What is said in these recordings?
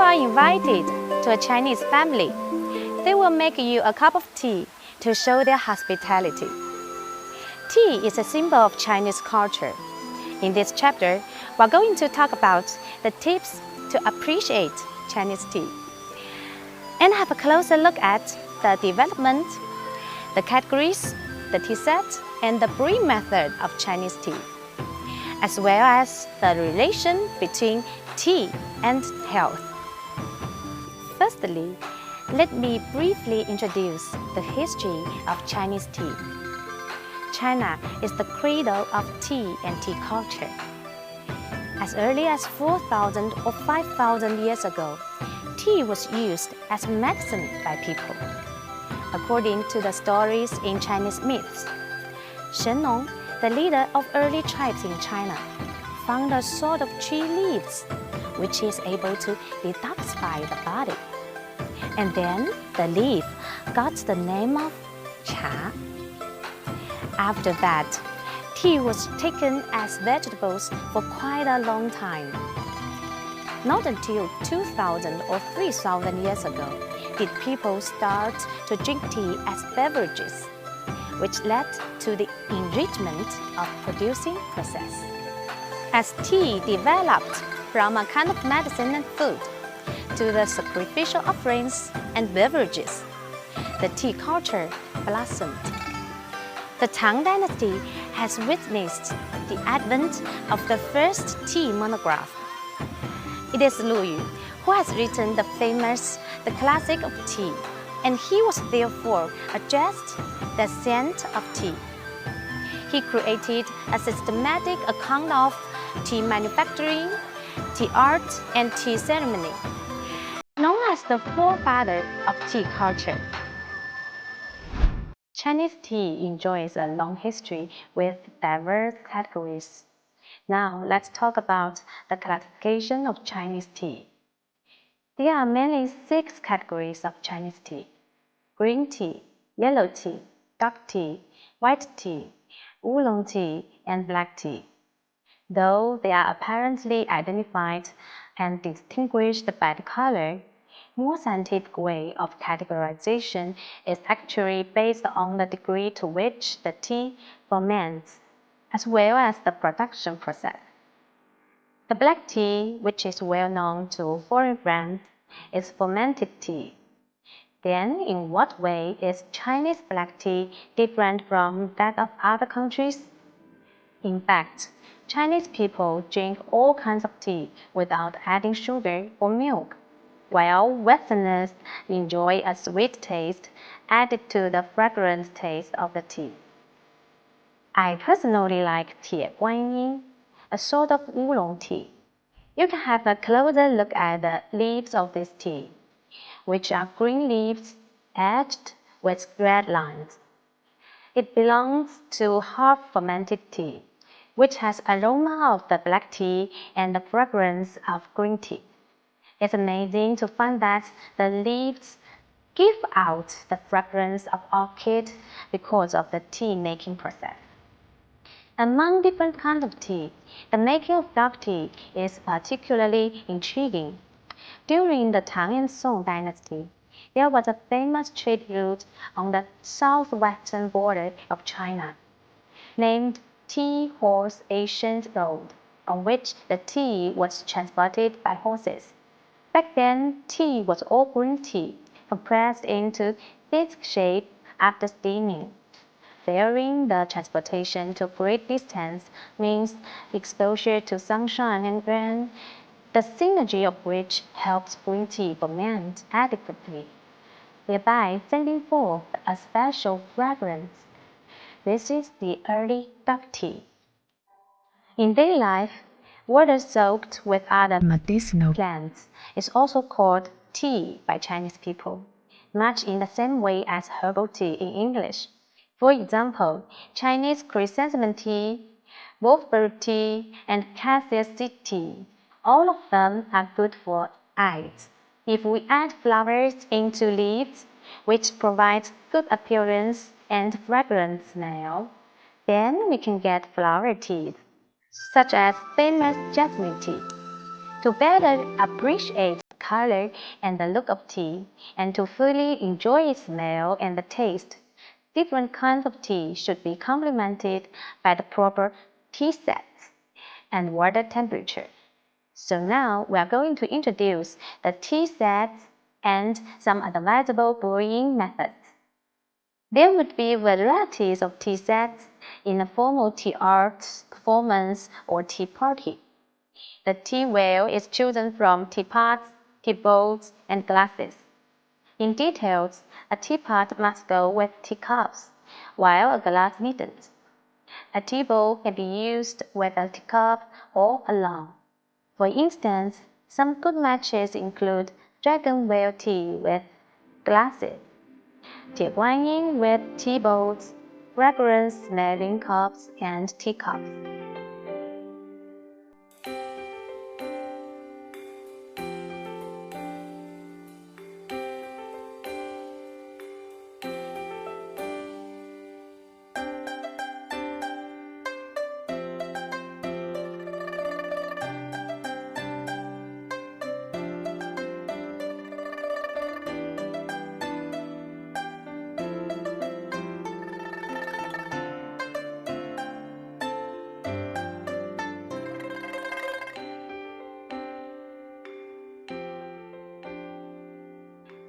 are invited to a Chinese family, they will make you a cup of tea to show their hospitality. Tea is a symbol of Chinese culture. In this chapter, we're going to talk about the tips to appreciate Chinese tea and have a closer look at the development, the categories, the tea set, and the brewing method of Chinese tea, as well as the relation between tea and health. Firstly, let me briefly introduce the history of Chinese tea. China is the cradle of tea and tea culture. As early as 4,000 or 5,000 years ago, tea was used as medicine by people. According to the stories in Chinese myths, Shen Nong, the leader of early tribes in China, found a sort of tree leaves which is able to detoxify the body. And then the leaf got the name of cha. After that, tea was taken as vegetables for quite a long time. Not until 2,000 or 3,000 years ago did people start to drink tea as beverages, which led to the enrichment of producing process. As tea developed from a kind of medicine and food to the sacrificial offerings and beverages, the tea culture blossomed. The Tang Dynasty has witnessed the advent of the first tea monograph. It is Lu Yu who has written the famous The Classic of Tea, and he was therefore addressed the scent of tea. He created a systematic account of tea manufacturing, tea art, and tea ceremony, known as the forefather of tea culture. Chinese tea enjoys a long history with diverse categories. Now let's talk about the classification of Chinese tea. There are mainly 6 categories of Chinese tea: green tea, yellow tea, dark tea, white tea, oolong tea, and black tea. Though they are apparently identified and distinguished by the color, more scientific way of categorization is actually based on the degree to which the tea ferments, as well as the production process. The black tea, which is well known to foreign friends, is fermented tea. Then, in what way is Chinese black tea different from that of other countries? In fact, Chinese people drink all kinds of tea without adding sugar or milk, while Westerners enjoy a sweet taste added to the fragrant taste of the tea. I personally like Tie Guanyin, a sort of oolong tea. You can have a closer look at the leaves of this tea, which are green leaves edged with red lines. It belongs to half-fermented tea, which has aroma of the black tea and the fragrance of green tea. It's amazing to find that the leaves give out the fragrance of orchid because of the tea-making process. Among different kinds of tea, the making of dark tea is particularly intriguing. During the Tang and Song dynasty, there was a famous trade route on the southwestern border of China, named Tea Horse Ancient Road, on which the tea was transported by horses. Back then, tea was all green tea, compressed into disc shape after steaming. Fearing the transportation to great distance means exposure to sunshine and rain, the synergy of which helps green tea ferment adequately, thereby sending forth a special fragrance. This is the early dark tea. In daily life, water soaked with other medicinal plants is also called tea by Chinese people, much in the same way as herbal tea in English. For example, Chinese chrysanthemum tea, wolfberry tea, and cassia seed tea, all of them are good for eyes. If we add flowers into leaves, which provides good appearance and fragrant smell, then we can get flower teas, such as famous jasmine tea. To better appreciate color and the look of tea, and to fully enjoy its smell and the taste, different kinds of tea should be complemented by the proper tea sets and water temperature. So now we are going to introduce the tea sets and some advisable brewing methods. There would be varieties of tea sets in a formal tea art performance or tea party. The tea well is chosen from teapots, tea bowls, and glasses. In details, a teapot must go with teacups, while a glass needn't. A tea bowl can be used with a teacup all along. For instance, some good matches include dragon well tea with glasses, 铁观音 with tea bowls, fragrance-smelling cups, and teacups.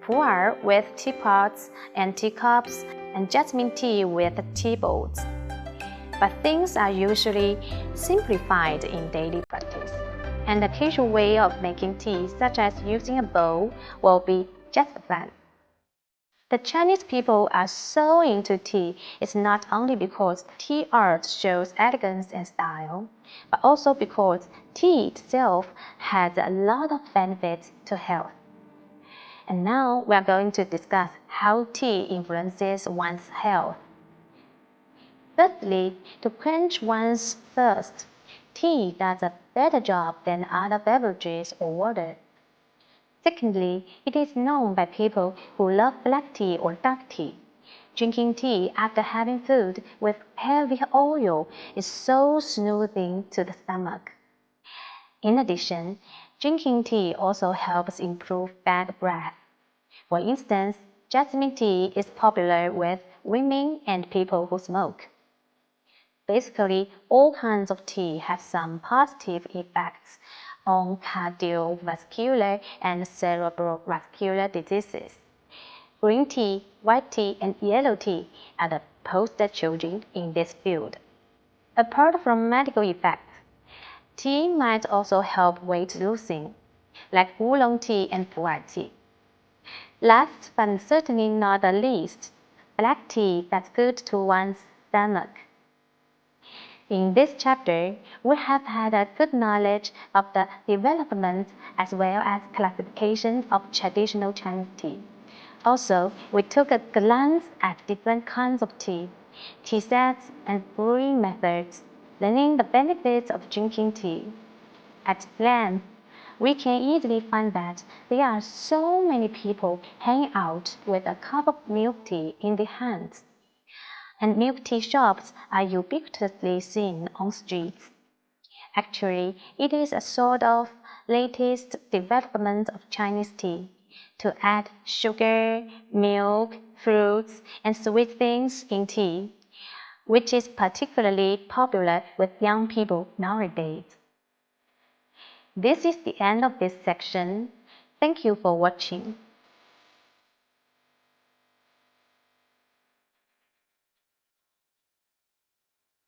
Pu'er with teapots and teacups, and jasmine tea with tea bowls. But things are usually simplified in daily practice, and the casual way of making tea, such as using a bowl, will be just fine. The Chinese people are so into tea is not only because tea art shows elegance and style, but also because tea itself has a lot of benefits to health. And now we are going to discuss how tea influences one's health. Firstly, to quench one's thirst, tea does a better job than other beverages or water. Secondly, it is known by people who love black tea or dark tea. Drinking tea after having food with heavy oil is so soothing to the stomach. In addition, drinking tea also helps improve bad breath. For instance, jasmine tea is popular with women and people who smoke. Basically, all kinds of tea have some positive effects on cardiovascular and cerebrovascular diseases. Green tea, white tea, and yellow tea are the poster children in this field. Apart from medical effects, tea might also help weight losing, like oolong tea and pu'er tea. Last but certainly not the least, black tea that's good to one's stomach. In this chapter, we have had a good knowledge of the development as well as classification of traditional Chinese tea. Also, we took a glance at different kinds of tea, tea sets, and brewing methods, learning the benefits of drinking tea. At length, we can easily find that there are so many people hanging out with a cup of milk tea in their hands. And milk tea shops are ubiquitously seen on streets. Actually, it is a sort of latest development of Chinese tea to add sugar, milk, fruits, and sweet things in tea, which is particularly popular with young people nowadays. This is the end of this section. Thank you for watching.